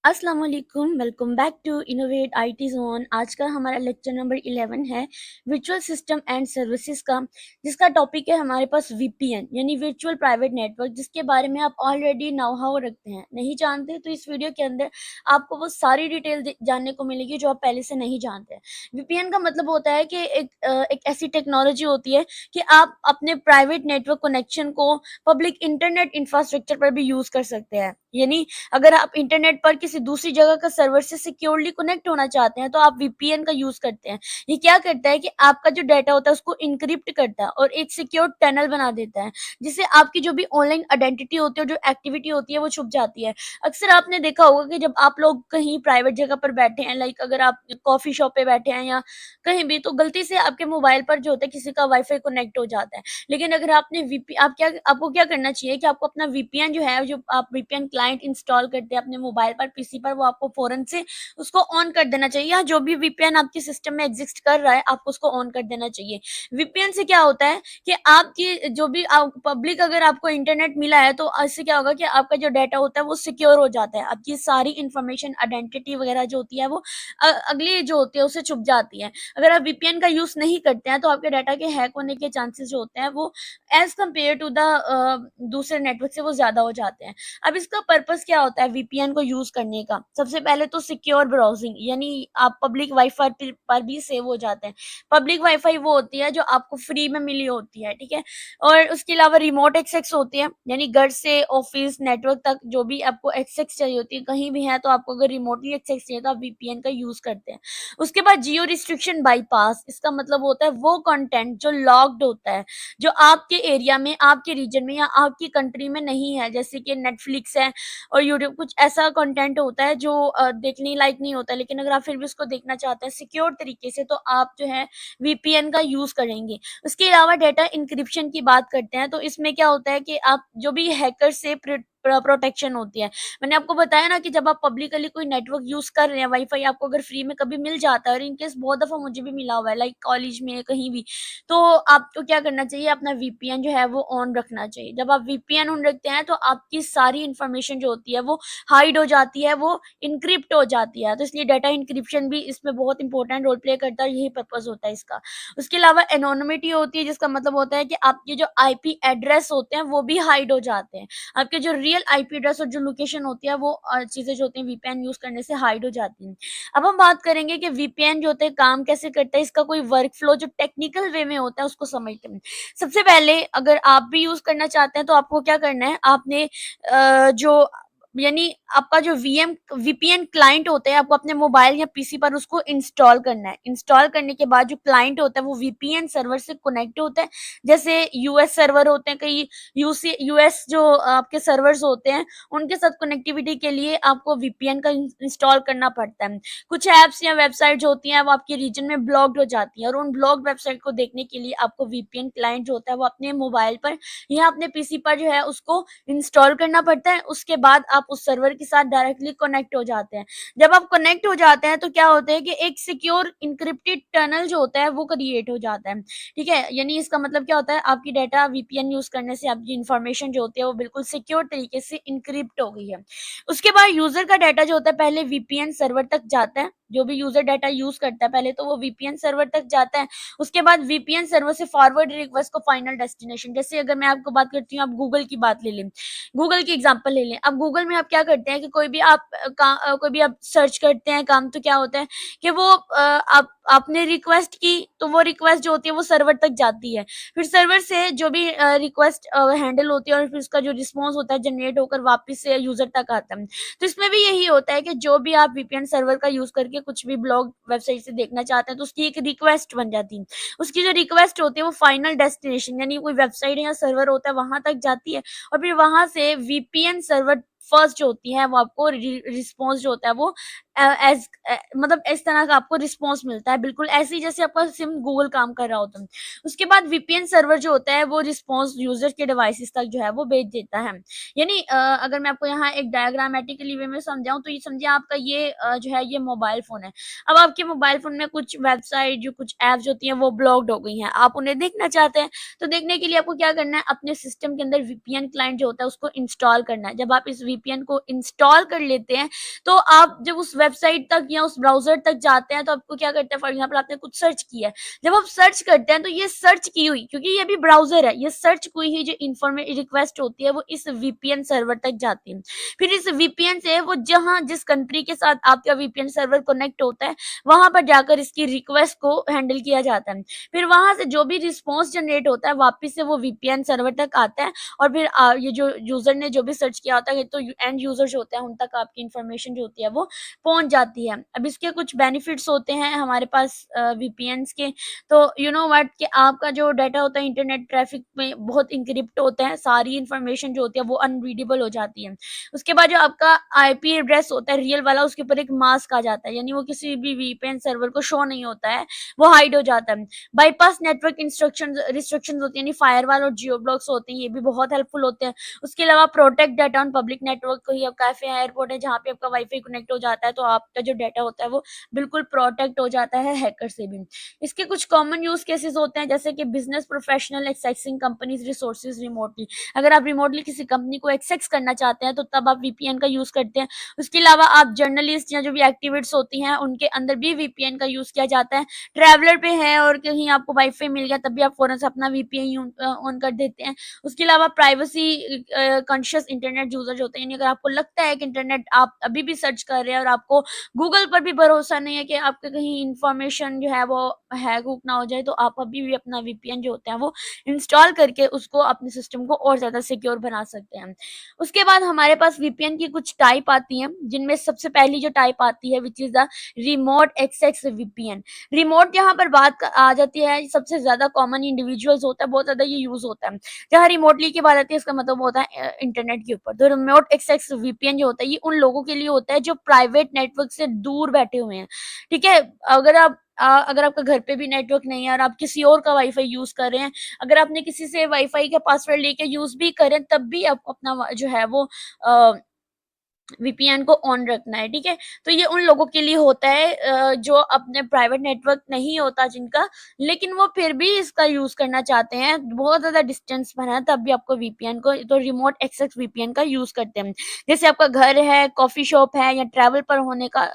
अस्सलाम वालेकुम, welcome back to innovate IT zone. आज का हमारा लेक्चर नंबर 11 है वर्चुअल सिस्टम एंड सर्विसेज का, जिसका टॉपिक है हमारे पास वीपीएन यानी वर्चुअल प्राइवेट नेटवर्क, जिसके बारे में आप ऑलरेडी नो हाउ रखते हैं। नहीं जानते तो इस वीडियो के अंदर आपको वो सारी डिटेल जानने को मिलेगी जो आप पहले से नहीं जानते हैं। वीपीएन का मतलब होता है कि एक ऐसी टेक्नोलॉजी होती है कि आप अपने प्राइवेट नेटवर्क कनेक्शन को पब्लिक इंटरनेट इंफ्रास्ट्रक्चर पर भी यूज कर सकते हैं। यानी अगर आप इंटरनेट पर किसी दूसरी जगह का सर्वर से सिक्योरली कनेक्ट होना चाहते हैं तो आप वीपीएन का यूज करते हैं। ये क्या करता है कि आपका जो डाटा होता है उसको इनक्रिप्ट करता है और एक सिक्योर टनल बना देता है, जिससे आपकी जो भी ऑनलाइन आइडेंटिटी होती है, जो एक्टिविटी होती है, वो छुप जाती है। अक्सर आपने देखा होगा कि जब आप लोग कहीं प्राइवेट जगह पर बैठे हैं, लाइक अगर आप कॉफी शॉप पे बैठे हैं या कहीं भी, तो गलती से आपके मोबाइल पर जो होता है किसी का वाईफाई कनेक्ट हो जाता है। लेकिन अगर आपने वीपी आप क्या आपको क्या करना चाहिए कि आपको अपना वीपीएन जो है, जो आप वीपीएन क्लाइंट इंस्टॉल करते हैं अपने मोबाइल पर, पीसी पर, वो आपको फौरन से उसको ऑन कर देना चाहिए, या जो भी वीपीएन आपके सिस्टम में एग्जिस्ट कर रहा है आपको उसको ऑन कर देना चाहिए। वीपीएन से क्या होता है कि आपकी जो भी पब्लिक अगर आपको इंटरनेट मिला है तो इससे क्या होगा कि आपका जो डाटा होता है वो सिक्योर हो जाता है। आपकी सारी इंफॉर्मेशन, आइडेंटिटी वगैरह जो होती है वो अगली जो होती है उससे छुप जाती है। अगर आप वीपीएन का यूज नहीं करते हैं तो आपके डाटा के हैक होने के चांसेस जो होते हैं वो एज कम्पेयर टू द दूसरे नेटवर्क से वो ज्यादा हो जाते हैं। अब इसका पर्पस क्या होता है वीपीएन को यूज करने का? सबसे पहले तो सिक्योर ब्राउजिंग, यानी आप पब्लिक वाईफाई पर भी सेव हो जाते हैं। पब्लिक वाईफाई वो होती है जो आपको फ्री में मिली होती है, ठीक है। और उसके अलावा रिमोट एक्सेस होती है, यानी घर से ऑफिस नेटवर्क तक जो भी आपको एक्सेस चाहिए होती है, कहीं भी है तो आपको अगर रिमोटली एक्सेस चाहिए तो आप वीपीएन का यूज करते हैं। उसके बाद जियो रिस्ट्रिक्शन बाईपास, इसका मतलब होता है वो कंटेंट जो लॉक्ड होता है, जो आपके एरिया में, आपके रीजन में या आपकी कंट्री में नहीं है, जैसे कि नेटफ्लिक्स है और यूट्यूब, कुछ ऐसा कंटेंट होता है जो देखने लायक नहीं होता, लेकिन अगर आप फिर भी उसको देखना चाहते हैं सिक्योर तरीके से तो आप जो है वीपीएन का यूज करेंगे। उसके अलावा डेटा इंक्रिप्शन की बात करते हैं तो इसमें क्या होता है कि आप जो भी हैकर से प्रोटेक्शन होती है। मैंने आपको बताया ना कि जब आप पब्लिकली कोई नेटवर्क यूज कर रहे हैं, वाईफाई आपको अगर फ्री में कभी मिल जाता है, और इनकेस बहुत दफा मुझे भी मिला हुआ है, लाइक कॉलेज में कहीं भी, तो आपको क्या करना चाहिए, अपना वीपीएन जो है वो ऑन रखना चाहिए। जब आप वीपीएन ऑन रखते हैं तो आपकी सारी इंफॉर्मेशन जो होती है वो हाइड हो जाती है, वो इनक्रिप्ट हो जाती है। तो इसलिए डाटा इंक्रिप्शन भी इसमें बहुत इंपॉर्टेंट रोल प्ले करता है, यही पर्पज होता है इसका। उसके अलावा एनोनिमिटी होती है, जिसका मतलब होता है कि आपके जो आईपी एड्रेस होते हैं वो भी हाइड हो जाते हैं। आपके जो रियल आईपी एड्रेस और जो लोकेशन होती है वो चीजें जो होती हैं वीपीएन यूज करने से हाइड हो जाती हैं। अब हम बात करेंगे कि वीपीएन जो होता है काम कैसे करता है, इसका कोई वर्क फ्लो जो टेक्निकल वे में होता है उसको समझते हैं। सबसे पहले अगर आप भी यूज करना चाहते हैं तो आपको क्या करना है, आपने जो यानी आपका जो वीपीएन क्लाइंट होता है, आपको अपने मोबाइल या पीसी पर उसको इंस्टॉल करना है। इंस्टॉल करने के बाद जो क्लाइंट होता है वो वीपीएन सर्वर से कनेक्ट होता है। जैसे यूएस सर्वर होते हैं, कई यूएस जो आपके सर्वर्स होते हैं, उनके साथ कनेक्टिविटी के लिए आपको वीपीएन का इंस्टॉल करना पड़ता है। कुछ ऐप्स या वेबसाइट जो होती हैं वो आपके रीजन में ब्लॉक्ड हो जाती हैं, और उन ब्लॉक्ड वेबसाइट को देखने के लिए आपको वीपीएन क्लाइंट जो होता है वो अपने मोबाइल पर या अपने पीसी पर जो है उसको इंस्टॉल करना पड़ता है। उसके बाद आप उस सर्वर के साथ डायरेक्टली कनेक्ट हो जाते हैं। जब आप कनेक्ट हो जाते हैं तो क्या होता है कि एक सिक्योर इंक्रिप्टेड टनल जो होता है वो क्रिएट हो जाता है, ठीक है। यानी इसका मतलब क्या होता है, आपकी डाटा वीपीएन यूज करने से आपकी इन्फॉर्मेशन जो होती है वो बिल्कुल सिक्योर तरीके से इंक्रिप्ट हो गई है। उसके बाद यूजर का डाटा जो होता है पहले वीपीएन सर्वर तक जाता है। जो भी यूजर डाटा यूज करता है पहले तो वो वीपीएन सर्वर तक जाता है। उसके बाद वीपीएन सर्वर से फॉरवर्ड रिक्वेस्ट को फाइनल डेस्टिनेशन, जैसे अगर मैं आपको बात करती हूँ, आप गूगल की बात ले लें, गूगल की एग्जांपल ले लें। अब गूगल में आप क्या करते हैं कि कोई भी आप सर्च करते हैं काम, तो क्या होता है कि वो आप आपने रिक्वेस्ट की तो वो रिक्वेस्ट जो होती है वो सर्वर तक जाती है। फिर सर्वर से जो भी रिक्वेस्ट हैंडल होती है और फिर उसका जो रिस्पॉन्स होता है जनरेट होकर वापस से यूजर तक आता है। तो इसमें भी यही होता है कि जो भी आप वीपीएन सर्वर का यूज करके कुछ भी ब्लॉग वेबसाइट से देखना चाहते हैं तो उसकी एक रिक्वेस्ट बन जाती है। उसकी जो रिक्वेस्ट होती है वो फाइनल डेस्टिनेशन, यानी कोई वेबसाइट या सर्वर होता है वहां तक जाती है, और फिर वहां से वीपीएन सर्वर फर्स्ट जो होती है वो आपको रिस्पॉन्स जो होता है वो एज मतलब इस तरह का आपको रिस्पॉन्स मिलता है, बिल्कुल ऐसे ही जैसे आपका सिम गूगल काम कर रहा होता है। उसके बाद वीपीएन सर्वर जो होता है वो रिस्पॉन्स यूजर के डिवाइसेस तक जो है वो भेज देता है। यानी अगर मैं आपको यहाँ एक डायग्रामेटिकली वे में समझाऊं तो ये समझिए आपका ये जो है ये मोबाइल फोन है। अब आपके मोबाइल फोन में कुछ वेबसाइट, जो कुछ एप्स होती हैं वो ब्लॉक्ड हो गई हैं, आप उन्हें देखना चाहते हैं। तो देखने के लिए आपको क्या करना है, अपने सिस्टम के अंदर वीपीएन क्लाइंट जो होता है उसको इंस्टॉल करना है। जब आप इस वीपीएन को इंस्टॉल कर लेते हैं, तो आप जब उस वेबसाइट तक या उस ब्राउज़र तक जाते हैं, तो आपको क्या करते हैं, फॉर एग्ज़ाम्पल आपने कुछ सर्च किया है, जब आप सर्च करते हैं तो ये सर्च की हुई, क्योंकि ये भी ब्राउज़र है, ये सर्च की हुई जो रिक्वेस्ट होती है वो इस वीपीएन सर्वर तक जाती है। फिर इस वीपीएन से वो जहाँ जिस कंट्री के साथ आपका वीपीएन सर्वर कनेक्ट होता है, वहाँ पर जाकर इसकी रिक्वेस्ट को हैंडल किया जाता है। फिर वहाँ से जो भी रिस्पॉन्स जनरेट होता है, वापस से वो वीपीएन सर्वर तक आता है, और फिर ये जो यूज़र ने जो भी सर्च किया होता है, तो एंड यूज़र जो होते हैं, उन तक आपकी इन्फॉर्मेशन जो होती है वो पहुँच जाती है। अब इसके कुछ बेनिफिट्स होते हैं हमारे पास वीपीएन्स के, तो यू नो व्हाट, कि आपका जो डाटा होता है इंटरनेट ट्रैफिक में बहुत एन्क्रिप्ट होता है, सारी इन्फॉर्मेशन जो होती है वो अनरीडेबल हो जाती है। उसके बाद जो आपका आईपी एड्रेस होता है रियल वाला, उसके ऊपर एक मास्क आ जाता है, यानी वो किसी भी वीपीएन सर्वर को शो नहीं होता है, वो हाइड हो जाता है। बाईपास नेटवर्क रिस्ट्रिक्शंस होती है, यानी फायरवॉल और जियो ब्लॉक्स होते हैं, ये भी बहुत हेल्पफुल होते हैं। उसके अलावा protect data on public network, कोई अब कैफे है, एयरपोर्ट है, जहाँ पे आपका वाईफाई कनेक्ट हो जाता है, तो आपका जो डाटा होता है वो बिल्कुल प्रोटेक्ट हो जाता है हैकर से भी। इसके कुछ कॉमन यूज केसेस होते हैं, जैसे कि business professional accessing companies resources remotely. अगर आप रिमोटली किसी कंपनी को एक्सेस करना चाहते हैं, तो तब आप वीपीएन का यूज करते हैं। उसके अलावा आप जर्नलिस्ट या जो भी एक्टिविस्ट होती हैं, उनके अंदर भी वीपीएन का यूज किया जाता है। ट्रैवलर पे है और कहीं आपको वाईफाई मिल गया, तब भी आप फौरन से अपना वीपीएन ऑन कर देते हैं। उसके अलावा प्राइवेसी कॉन्शियस इंटरनेट यूजर जो होते हैं, यानी अगर आपको लगता है कि इंटरनेट आप अभी भी सर्च कर रहे हैं और आपको गूगल पर भी भरोसा नहीं है कि आपके कहीं इंफॉर्मेशन जो है वो हैक हुक ना हो जाए, तो आप अभी भी अपना वीपीएन जो होता है वो इंस्टॉल करके उसको अपने सिस्टम को और ज़्यादा सिक्योर बना सकते हैं। उसके बाद हमारे पास वीपीएन की कुछ टाइप आती हैं, जिनमें सबसे पहली जो टाइप आती है which is the remote access VPN. Remote यहाँ पर आ जाती है, सबसे ज़्यादा कॉमन इंडिविजुअल्स होता है, बहुत ज़्यादा ये यूज़ होता है। जहाँ रिमोटली की बात आती है, इसका मतलब होता है इंटरनेट के ऊपर। तो रिमोट एक्सेस वीपीएन जो होता है, ये उन लोगों के लिए होता है जो प्राइवेट नेटवर्क से दूर बैठे हुए हैं। ठीक है? अगर आपका घर पे भी नेटवर्क नहीं है और आप किसी और का वाईफाई यूज़ कर रहे हैं, अगर आपने किसी से वाईफाई का पासवर्ड लेके यूज़ भी करें, तब भी आपको अपना जो है वो अ, वीपीएन को ऑन रखना है, ठीक है? तो ये उन लोगों के लिए होता है जो अपने प्राइवेट नेटवर्क नहीं होता जिनका, लेकिन वो फिर भी इसका यूज़ करना चाहते हैं, बहुत ज़्यादा डिस्टेंस पर है, तब भी आपको वीपीएन को, तो रिमोट एक्सेस वीपीएन का यूज़ करते हैं। जैसे आपका घर है, कॉफ़ी शॉप है, या ट्रैवल पर होने का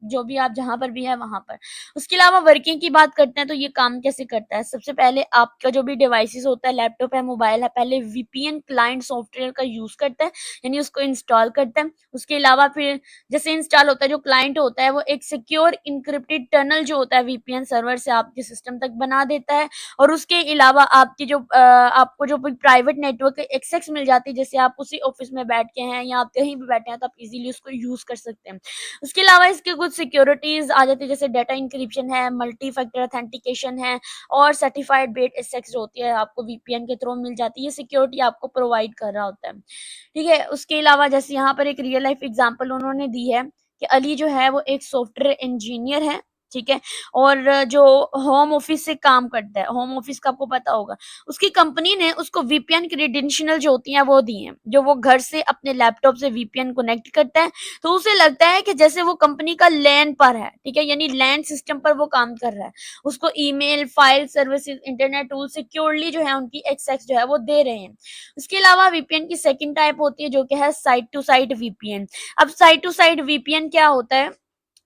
जो भी आप जहाँ पर भी है वहाँ पर। उसके अलावा वर्किंग की बात करते हैं, तो ये काम कैसे करता है? सबसे पहले आपका जो भी डिवाइसेज़ होता है, लैपटॉप है, मोबाइल है, पहले वीपीएन क्लाइंट सॉफ्टवेयर का यूज़ करता है, यानी उसको इंस्टॉल करता है। उसके अलावा फिर जैसे इंस्टॉल होता है, जो क्लाइंट होता है वो एक सिक्योर एन्क्रिप्टेड टनल जो होता है वीपीएन सर्वर से आपके सिस्टम तक बना देता है, और उसके अलावा आपको जो भी प्राइवेट नेटवर्क एक्सेस मिल जाती है, जैसे आप उसी ऑफिस में बैठ के हैं या आप कहीं भी बैठे हैं, तो आप इजीली उसको यूज कर सकते हैं। उसके अलावा इसके कुछ सिक्योरिटीज आ जाती है, जैसे डाटा इंक्रिप्शन है, मल्टी फैक्टर ऑथेंटिकेशन है, और सर्टिफाइड बेट एक्सेस जो होती है आपको वीपीएन के थ्रू मिल जाती है। ये सिक्योरिटी आपको प्रोवाइड कर रहा होता है। ठीक है? उसके अलावा जैसे यहाँ पर एक रियल लाइफ एग्ज़ाम्पल उन्होंने दी है कि अली जो है वो एक सॉफ्टवेयर इंजीनियर है, ठीक है? और जो होम ऑफ़िस से काम करता है, होम ऑफ़िस का आपको पता होगा। उसकी कंपनी ने उसको वीपीएन क्रेडेंशियल जो होती हैं वो दी हैं, जो वो घर से अपने लैपटॉप से वीपीएन कनेक्ट करता है, तो उसे लगता है कि जैसे वो कंपनी का लैन पर है, ठीक है? यानी लैन सिस्टम पर वो काम कर रहा है। उसको email, file services, internet tool securely जो है उनकी एक्सेस जो है वो दे रहे हैं। उसके अलावा वीपीएन की सेकंड टाइप होती है, जो कि है साइट टू साइट वीपीएन। अब साइट टू साइट वीपीएन क्या होता है?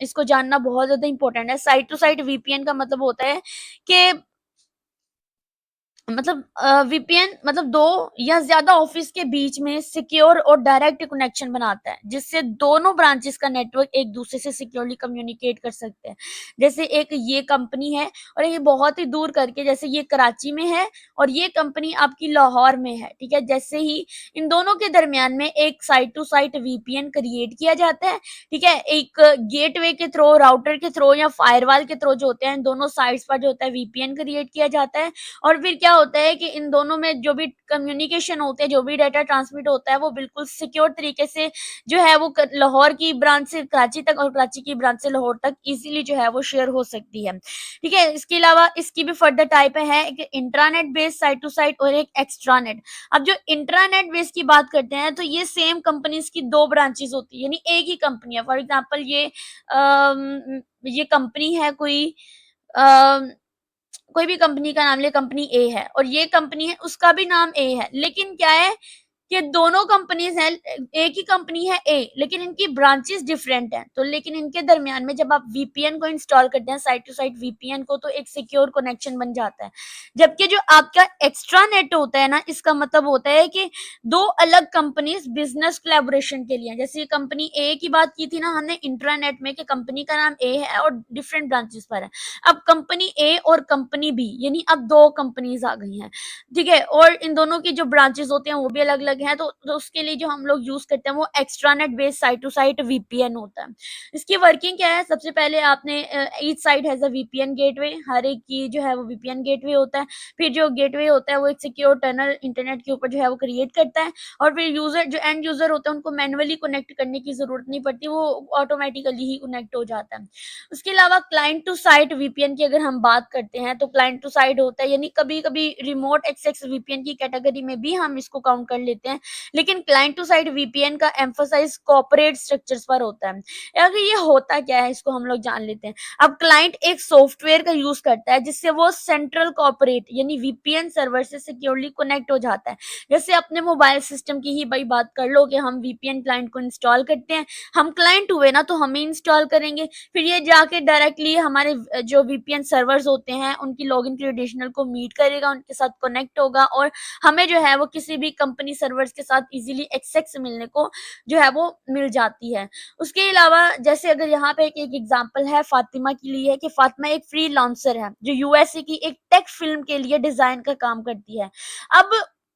इसको जानना बहुत ज़्यादा इम्पोर्टेंट है। साइट टू साइट वीपीएन का मतलब होता है कि वीपीएन मतलब 2 या ज़्यादा ऑफ़िस के बीच में सिक्योर और डायरेक्ट कनेक्शन बनाता है, जिससे दोनों ब्रांचेज़ का नेटवर्क एक-दूसरे से सिक्योरली कम्युनिकेट कर सकते हैं। जैसे एक ये कंपनी है और ये बहुत ही दूर करके, जैसे ये कराची में है और ये कंपनी आपकी लाहौर में है, ठीक है? जैसे ही इन दोनों के दरमियान में एक site to site VPN create किया जाता है, ठीक है? एक गेटवे के थ्रू, राउटर के थ्रू या फायरवॉल के थ्रू जो होते हैं, इन दोनों साइट्स पर जो होता है वीपीएन क्रिएट किया जाता है, और फिर क्या होता है कि इन दोनों में जो भी कम्युनिकेशन होते हैं, जो भी डाटा ट्रांसमिट होता है, वो बिल्कुल सिक्योर तरीके से जो है वो लाहौर की ब्रांच से कराची तक और कराची की ब्रांच से लाहौर तक इजीली जो है वो शेयर हो सकती है। ठीक है? इसके अलावा इसकी भी फर्दर टाइप है, एक intranet based site to site और एक एक्स्ट्रानेट। अब जो इंट्रानेट बेस्ड की बात करते हैं, तो ये सेम कंपनीज की 2 ब्रांचेस होती है, यानी एक ही कंपनी है। फॉर एग्जांपल ये कंपनी है अ कोई भी कंपनी का नाम ले, कंपनी ए है और ये कंपनी है उसका भी नाम ए है, लेकिन क्या है, कि दोनों कंपनीज हैं, एक ही कंपनी है ए, लेकिन इनकी ब्रांचेस डिफरेंट हैं, तो लेकिन इनके दरमियान में जब आप वीपीएन को इंस्टॉल करते हैं, साइट टू साइट वीपीएन को, तो एक सिक्योर कनेक्शन बन जाता है। जबकि जो आपका एक्स्ट्रा नेट होता है ना, इसका मतलब होता है कि दो अलग कंपनीज बिजनेस कोलैबोरेशन के लिए, जैसे कंपनी ए की बात की थी ना हमने इंट्रानेट में, कि कंपनी का नाम ए है और डिफरेंट ब्रांचेस पर है। अब कंपनी ए और कंपनी बी, यानी अब दो कंपनीज आ गई हैं, ठीक है, और इन दोनों की जो ब्रांचेस होते हैं वो भी अलग अलग हैं, तो उसके लिए जो हम लोग यूज करते हैं वो extranet based site to site VPN होता है। इसकी वर्किंग क्या है, सबसे पहले आपने each side has a VPN gateway, हर एक की जो है वो वीपीएन गेटवे होता है। फिर जो गेटवे होता है वो एक सिक्योर टनल इंटरनेट के ऊपर जो है वो क्रिएट करता है, और फिर यूजर जो एंड यूजर होता है उनको मैनुअली कनेक्ट करने की जरूरत नहीं पड़ती, वो ऑटोमेटिकली ही कनेक्ट हो जाता है। उसके अलावा क्लाइंट टू साइट वीपीएन की अगर हम बात करते हैं, तो क्लाइंट टू साइट होता है, यानी कभी कभी रिमोट एक्सेस वीपीएन की कैटेगरी में भी हम इसको काउंट कर लेते हैं, लेकिन क्लाइंट टू साइट वीपीएन का एम्फोसाइज कॉर्पोरेट स्ट्रक्चर्स पर होता है। अगर ये होता क्या है इसको हम लोग जान लेते हैं। अब क्लाइंट एक सॉफ्टवेयर का यूज करता है जिससे वो सेंट्रल कॉर्पोरेट यानी वीपीएन सर्वर से सिक्योरली कनेक्ट हो जाता है। जैसे अपने मोबाइल सिस्टम की ही भाई बात कर लो, कि हम वीपीएन क्लाइंट को इंस्टॉल करते हैं, हम क्लाइंट हुए ना तो हम ही इंस्टॉल करेंगे, फिर ये जाके डायरेक्टली हमारे जो वीपीएन सर्वर्स होते हैं उनकी लॉगिन क्रेडेंशियल को मीट करेगा, उनके साथ कनेक्ट होगा, और हमें जो है वो किसी भी कंपनी सर्वर्स के साथ इजीली एक्सेस मिलने को जो है वो मिल जाती है। उसके अलावा जैसे अगर यहाँ पे एक एग्जांपल है फातिमा के लिए, कि फातिमा एक फ्रीलांसर है जो यूएसए की एक टेक फिल्म के लिए डिजाइन का काम करती है। अब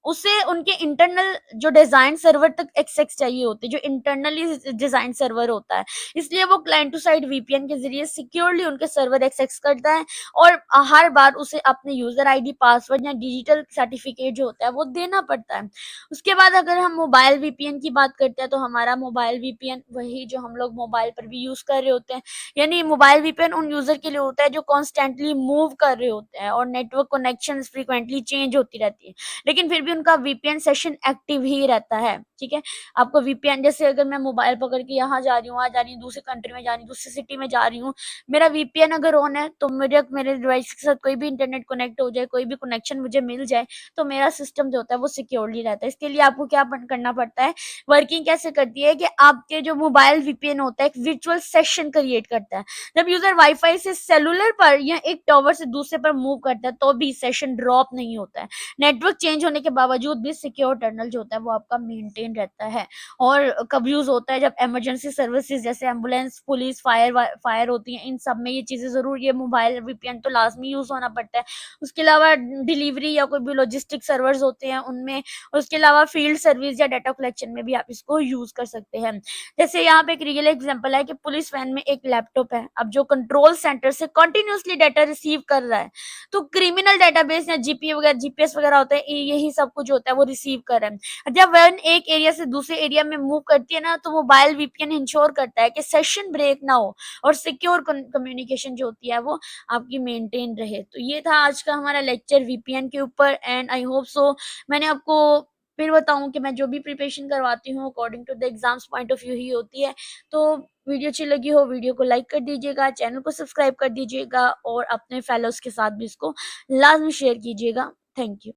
उसे उनके इंटरनल जो डिजाइन सर्वर तक एक्सेस चाहिए होते हैं, जो इंटरनली डिजाइन सर्वर होता है, इसलिए वो क्लाइंट टू साइट वीपीएन के जरिए सिक्योरली उनके सर्वर एक्सेस करता है, और हर बार उसे अपने यूजर आईडी पासवर्ड या डिजिटल सर्टिफिकेट जो होता है वो देना पड़ता है। उसके बाद अगर हम मोबाइल वीपीएन की बात करते हैं, तो हमारा मोबाइल वीपीएन वही जो हम लोग मोबाइल पर भी यूज कर रहे होते हैं, यानी मोबाइल वीपीएन उन यूजर के लिए होता है जो कॉन्स्टेंटली मूव कर रहे होते हैं और नेटवर्क कनेक्शन फ्रीक्वेंटली चेंज होती रहती है, लेकिन फिर भी उनका वीपीएन सेशन एक्टिव ही रहता है। ठीक है, आपको वीपीएन, जैसे अगर मैं मोबाइल पकड़ के यहाँ जा रही हूँ, वहां जा रही हूँ, दूसरे कंट्री में जा रही हूँ, दूसरी सिटी में जा रही हूँ, मेरा वीपीएन अगर ऑन है, तो मेरे डिवाइस के साथ कोई भी इंटरनेट कनेक्ट हो जाए, कोई भी कनेक्शन मुझे मिल जाए, तो मेरा सिस्टम जो होता है वो सिक्योरली रहता है। इसके लिए आपको क्या करना पड़ता है, वर्किंग कैसे करती है, कि आपके जो मोबाइल वीपीएन होता है एक वर्चुअल सेशन क्रिएट करता है। जब यूजर वाईफाई से सेलुलर पर या एक टावर से दूसरे पर मूव करता है तो भी सेशन ड्रॉप नहीं होता है। नेटवर्क चेंज होने के बावजूद भी सिक्योर टनल जो होता है वो आपका मेंटेन रहता है। और कब यूज होता है, जब इमरजेंसी सर्विसेज जैसे एम्बुलेंस, पुलिस, फायर होती हैं, इन सब में ये चीजें जरूर, ये मोबाइल वीपीएन तो लाजमी यूज होना पड़ता है। उसके अलावा डिलीवरी या कोई भी लॉजिस्टिक सर्वर्स होते हैं उनमें, उसके अलावा फील्ड सर्विस या डाटा कलेक्शन में भी आप इसको यूज कर सकते हैं। जैसे यहाँ पे एक रियल एग्जांपल है कि पुलिस वैन में एक लैपटॉप है, अब जो कंट्रोल सेंटर से कंटिन्यूअसली डाटा रिसीव कर रहा है, तो क्रिमिनल डेटाबेस या जीपी वगैरह जीपीएस वगैरह होता है, यही सब कुछ होता है वो रिसीव कर रहा है। जब वैन एक एरिया से दूसरे एरिया में मूव करती है ना, तो मोबाइल वीपीएन इंश्योर करता है कि सेशन ब्रेक ना हो और सिक्योर कम्युनिकेशन जो होती है वो आपकी मेंटेन रहे। तो ये था आज का हमारा लेक्चर वीपीएन के ऊपर, एंड आई होप सो मैंने आपको फिर बताऊं कि मैं जो भी प्रिपरेशन करवाती हूँ according to the exams point of view ही होती है। तो वीडियो अच्छी लगी हो, वीडियो को लाइक कर दीजिएगा, चैनल को सब्सक्राइब कर दीजिएगा, और अपने फेलोज के साथ भी इसको लाजमी शेयर कीजिएगा। Thank you.